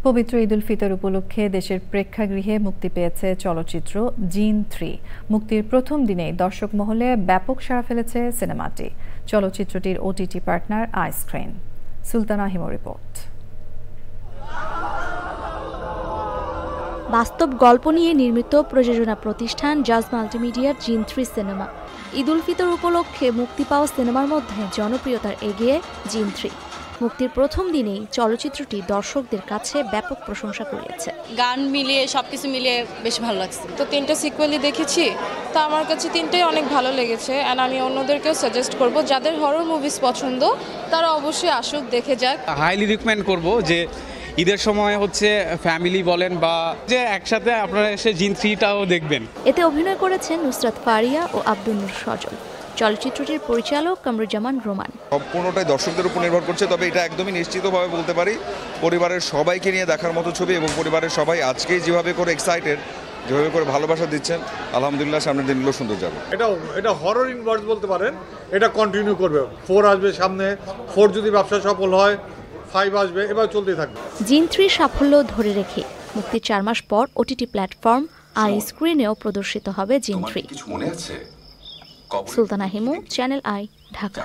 পবিত্র ঈদ উল ফিতর উপলক্ষে দেশের প্রেক্ষাগৃহে মুক্তি পেয়েছে চলচ্চিত্র জিন 3। মুক্তির প্রথম দিনেই দর্শক মহলে ব্যাপক সাড়া ফেলেছে সিনেমাটি। চলচ্চিত্রটির ওটিটি পার্টনার আইস্ক্রিন। সুলতানা হিমো রিপোর্ট। বাস্তব গল্প নিয়ে নির্মিত প্রযোজনা প্রতিষ্ঠান জাজ মাল্টিমিডিয়ার জিন 3 সিনেমা। ঈদ উল ফিতর উপলক্ষে মুক্তি পাওয়া সিনেমার মধ্যে জনপ্রিয়তার এগিয়ে জিন 3। মুক্তির প্রথম দিনেই চলচ্চিত্রটি দর্শকদের কাছে ব্যাপক প্রশংসা কুড়িয়েছে। গান মিলিয়ে সবকিছু মিলিয়ে বেশ ভালো লাগছে। তো 3টা সিকুয়েলই দেখেছি, তো আমার কাছে 3টাই অনেক ভালো লেগেছে। অ্যান্ড আমি অন্যদেরকেও সাজেস্ট করব, যাদের হরর মুভিজ পছন্দ তারা অবশ্যই আসুক, দেখে যাক। হাইলি রিকমেন্ড করব যে ঈদের সময় হচ্ছে ফ্যামিলি বলেন বা যে একসাথে আপনারা এসে জিন 3টাও দেখবেন। এতে অভিনয় করেছেন নুসরাত ফারিয়া ও আব্দুল নূর সজল। চলচ্চিত্রটির পরিচালক কামরুজ্জামান রোমান। সম্পূর্ণটাই দর্শকদের উপর নির্ভর করছে, তবে এটা একদমই নিশ্চিতভাবে বলতে পারি পরিবারের সবাইকে নিয়ে দেখার মতো ছবি, এবং পরিবারের সবাই আজকেই যেভাবে করে এক্সাইটেড, যেভাবে করে ভালোবাসা দিচ্ছেন, আলহামদুলিল্লাহ সামনের দিনগুলো সুন্দর যাবে। এটা হরর ইনভার্স বলতে পারেন। এটা কন্টিনিউ করবে। 4 আসবে সামনে, 4 যদি ব্যবসা সফল হয় 5 আসবে, এবার চলতেই থাকবে। জিন 3 সাফল্য ধরে রেখে মুক্তির 4 মাস পর ওটিটি প্ল্যাটফর্ম আইস্ক্রিনেও প্রদর্শিত হবে জিন 3। Sultana Himu, channel I, Dhaka.